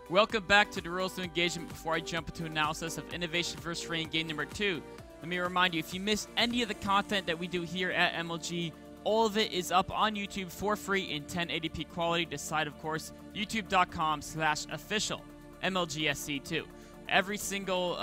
Welcome back to the rules to engagement. Before I jump into analysis of Innovation vs. RoE game number 2, let me remind you, if you missed any of the content that we do here at MLG, all of it is up on YouTube for free in 1080p quality. Decide, of course, youtube.com/official MLGSC2. Every single,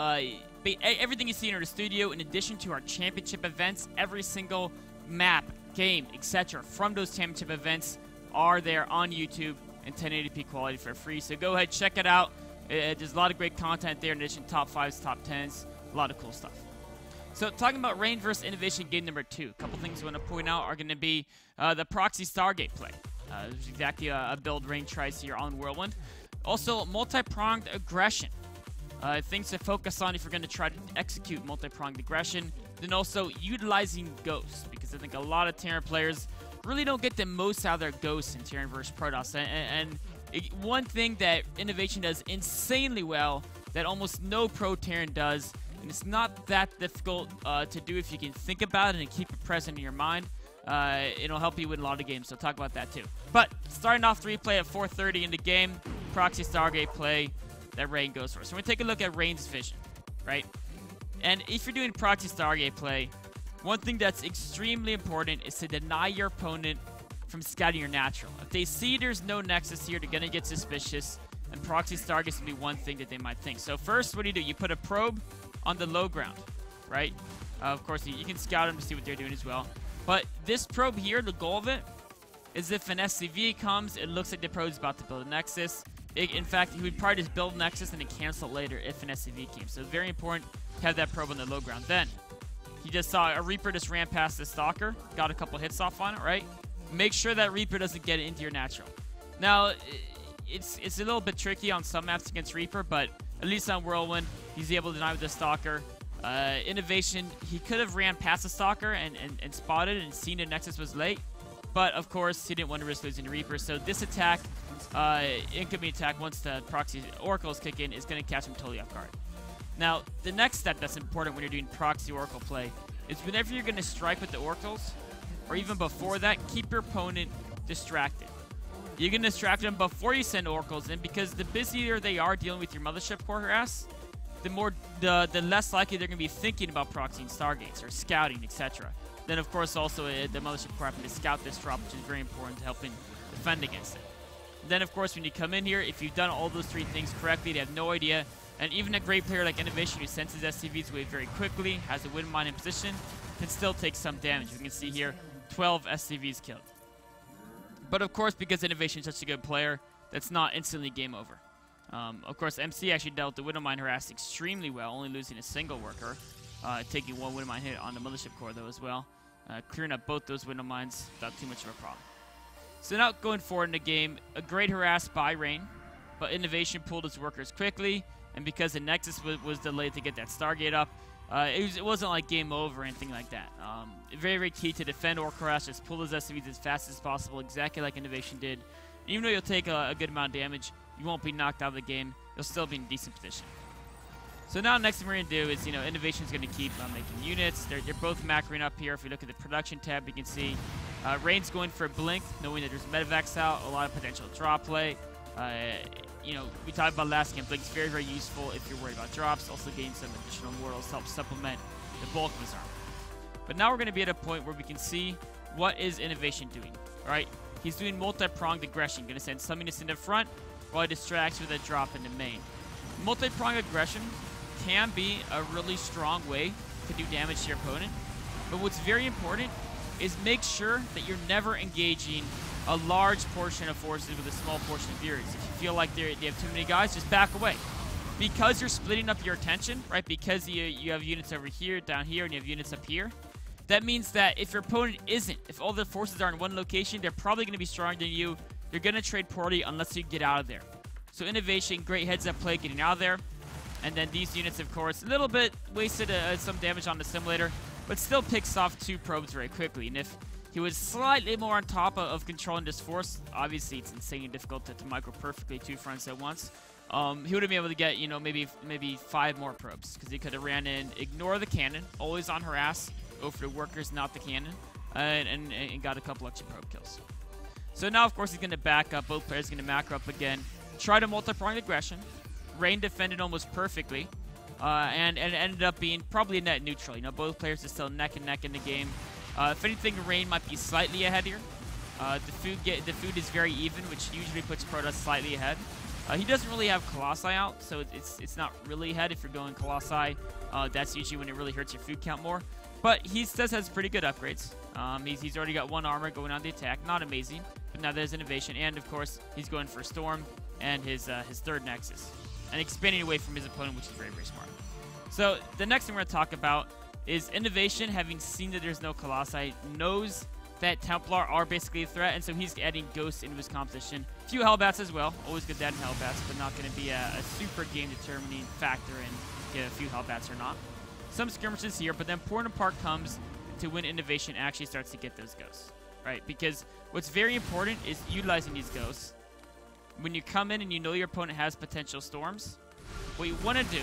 everything you see in our studio, in addition to our championship events, every single map, game, etc. from those championship events are there on YouTube in 1080p quality for free. So go ahead, check it out. There's a lot of great content there, in addition to top 5s, top 10s, a lot of cool stuff. So talking about RoE vs. Innovation game number 2, a couple things I want to point out are going to be the proxy Stargate play. There's exactly a build RoE tries here on Whirlwind. Also, multi-pronged aggression. Things to focus on if you're going to try to execute multi-pronged aggression. Then also utilizing ghosts, because I think a lot of Terran players really don't get the most out of their ghosts in Terran vs. Protoss. One thing that Innovation does insanely well that almost no pro Terran does, and it's not that difficult to do if you can think about it and keep it present in your mind. It'll help you win a lot of games, so talk about that too. But starting off 3-play at 4:30 in the game, proxy Stargate play that Rain goes for. So we're going to take a look at Rain's vision, right? And if you're doing proxy Stargate play, one thing that's extremely important is to deny your opponent from scouting your natural. If they see there's no nexus here, they're going to get suspicious, and proxy Stargate's going to be one thing that they might think. So first, what do? You put a probe on the low ground, right? Of course, you can scout them to see what they're doing as well. But this probe here, the goal of it is if an SCV comes, it looks like the probe's about to build a nexus. In fact, he would probably just build a nexus and then cancel it later if an SCV came. So it's very important to have that probe on the low ground. Then, he just saw a Reaper just ran past the Stalker, got a couple hits off on it, right? Make sure that Reaper doesn't get into your natural. Now, it's a little bit tricky on some maps against Reaper, but at least on Whirlwind, he's able to deny with the Stalker. Innovation, he could have ran past the Stalker and spotted and seen the nexus was late, but of course, he didn't want to risk losing the Reaper. So this attack, incoming attack, once the proxy oracles kick in, is going to catch him totally off guard. Now, the next step that's important when you're doing proxy oracle play is whenever you're going to strike with the oracles, or even before that, keep your opponent distracted. You can distract them before you send oracles in, because the busier they are dealing with your mothership core harass, the less likely they're going to be thinking about proxying Stargates or scouting, etc. Then, of course, also the mothership core having to scout this drop, which is very important to helping defend against it. Then, of course, when you come in here, if you've done all those 3 things correctly, they have no idea. And even a great player like Innovation, who senses SCVs away very quickly, has a win mine in position, can still take some damage. You can see here, 12 SCVs killed. But of course, because Innovation is such a good player, that's not instantly game over. Of course, MC actually dealt the Widow Mine harass extremely well, only losing a single worker, taking 1 Widow Mine hit on the Mothership Core though as well, clearing up both those Widow Mines without too much of a problem. So now going forward in the game, a great harass by Rain, but Innovation pulled his workers quickly, and because the Nexus was delayed to get that Stargate up, it wasn't like game over or anything like that. Very, very key to defend Orc harass, just pull those SCVs as fast as possible, exactly like Innovation did. Even though you'll take a good amount of damage, you won't be knocked out of the game. You'll still be in a decent position. So now next thing we're going to do is, Innovation's going to keep making units. They're both macroing up here. If you look at the production tab, you can see Rain's going for a blink, knowing that there's medevacs out, a lot of potential drop play. We talked about last game, Blink's very, very useful if you're worried about drops, also gain some additional mortals to help supplement the bulk of his armor. But now we're going to be at a point where we can see what is Innovation doing, right? He's doing multi-pronged aggression, going to send some units in the front while he distracts with a drop in the main. Multi-pronged aggression can be a really strong way to do damage to your opponent, but what's very important is make sure that you're never engaging a large portion of forces with a small portion of yours. If you feel like they have too many guys, just back away. Because you're splitting up your attention, right? Because you have units over here, down here, and you have units up here. That means that if your opponent isn't, if all their forces are in one location, they're probably going to be stronger than you. You're going to trade poorly unless you get out of there. So Innovation, great heads-up play getting out of there. And then these units, of course, a little bit wasted some damage on the simulator, but still picks off 2 probes very quickly. And if he was slightly more on top of controlling this force, obviously it's insanely difficult to micro perfectly 2 fronts at once. He would have been able to get, maybe 5 more probes, because he could have ran in, ignore the cannon, always on harass, go for the workers, not the cannon, and got a couple extra probe kills. So now, of course, he's going to back up. Both players are going to macro up again. tried a multi-pronged aggression. Rain defended almost perfectly. And ended up being probably a net neutral. You know, both players are still neck and neck in the game. If anything, Rain might be slightly ahead here. The food is very even, which usually puts Protoss slightly ahead. He doesn't really have Colossi out, so it's not really ahead if you're going Colossi. That's usually when it really hurts your food count more. But he still has pretty good upgrades. He's already got 1 armor going on the attack. Not amazing, but now there's innovation. And, of course, he's going for Storm and his 3rd Nexus. And expanding away from his opponent, which is very, very smart. So the next thing we're going to talk about is Innovation, having seen that there's no Colossi, knows that Templar are basically a threat, and so he's adding Ghosts into his composition. A few Hellbats as well. Always good to add Hellbats, but not going to be a super game-determining factor in get a few Hellbats or not. Some skirmishes here, but the important part comes to when Innovation actually starts to get those Ghosts, right? Because what's very important is utilizing these Ghosts. When you come in and you know your opponent has potential storms, what you want to do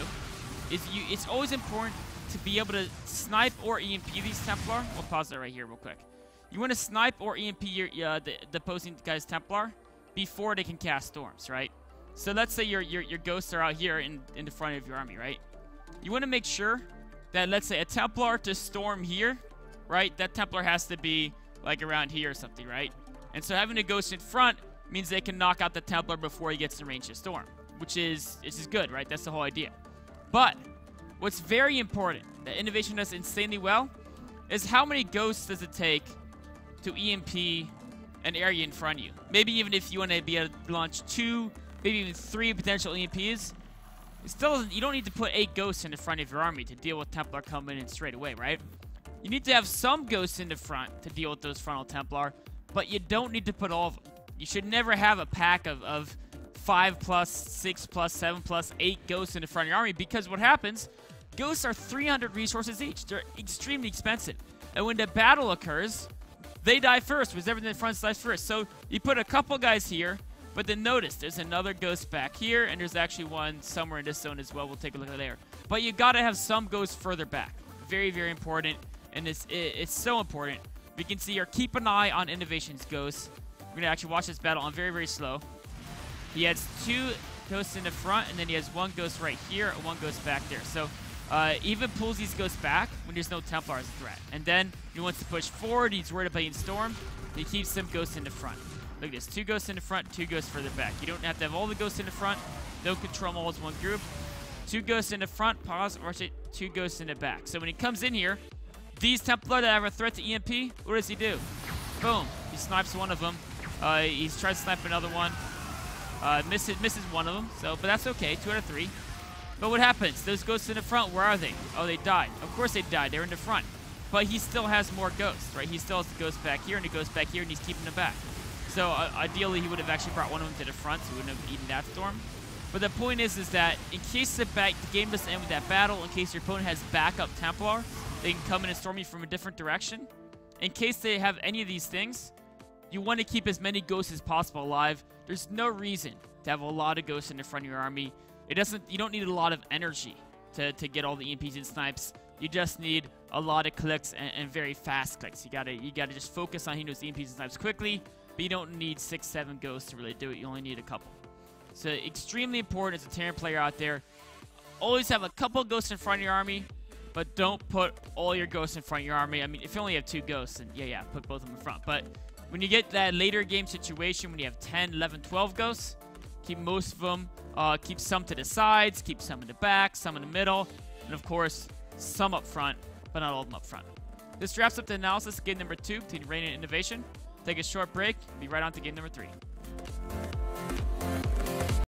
is it's always important to be able to snipe or EMP these Templar. We'll pause that right here real quick. You want to snipe or EMP the opposing guy's Templar before they can cast storms, right? So let's say your Ghosts are out here in the front of your army, right? You want to make sure that, let's say, a Templar to storm here, right? That Templar has to be like around here or something, right? And so having a Ghost in front means they can knock out the Templar before he gets in range to storm, which is good, right? That's the whole idea. But what's very important that Innovation does insanely well is how many Ghosts does it take to EMP an area in front of you. Maybe even if you want to be able to launch 2, maybe even 3 potential EMPs, it still doesn't, you don't need to put 8 Ghosts in the front of your army to deal with Templar coming in straight away, right? You need to have some Ghosts in the front to deal with those frontal Templar, but you don't need to put all of them. You should never have a pack of 5 plus, 6 plus, 7 plus, 8 Ghosts in the front of your army, because what happens, Ghosts are 300 resources each. They're extremely expensive. And when the battle occurs, they die first, because everything in front dies first. So you put a couple guys here, but then notice there's another Ghost back here, and there's actually one somewhere in this zone as well. We'll take a look at there. But you got to have some Ghosts further back. Very, very important, and it's so important. We can see here, keep an eye on Innovation's Ghosts. We're going to actually watch this battle on very, very slow. He has 2 Ghosts in the front, and then he has 1 Ghost right here and 1 Ghost back there. So even pulls these Ghosts back when there's no Templar as a threat. And then he wants to push forward. He's worried about being stormed. He keeps some Ghosts in the front. Look at this. 2 Ghosts in the front, 2 Ghosts further back. You don't have to have all the Ghosts in the front. Don't control them all as one group. 2 Ghosts in the front, pause, or 2 Ghosts in the back. So when he comes in here, these Templar that have a threat to EMP, what does he do? Boom. He snipes one of them. He's trying to snipe another one. Misses one of them. But that's okay. 2 out of 3. But what happens? Those Ghosts in the front, where are they? Oh, they died. Of course they died. They're in the front. But he still has more Ghosts, right? He still has the Ghost back here, and the Ghost back here, and he's keeping them back. So ideally, he would have actually brought one of them to the front, so he wouldn't have eaten that storm. But the point is that in case the game doesn't end with that battle, in case your opponent has backup Templar, they can come in and storm you from a different direction. In case they have any of these things, you want to keep as many Ghosts as possible alive. There's no reason to have a lot of Ghosts in the front of your army. You don't need a lot of energy to get all the EMPs and snipes. You just need a lot of clicks and very fast clicks. You gotta just focus on hitting those EMPs and snipes quickly, but you don't need 6, 7 Ghosts to really do it. You only need a couple. So extremely important as a Terran player out there. Always have a couple Ghosts in front of your army, but don't put all your Ghosts in front of your army. I mean, if you only have 2 Ghosts, then yeah, put both of them in front. But when you get that later game situation, when you have 10, 11, 12 Ghosts, keep most of them. Keep some to the sides, keep some in the back, some in the middle, and of course, some up front, but not all of them up front. This wraps up the analysis of game number 2 between Rain and Innovation. Take a short break, and be right on to game number 3.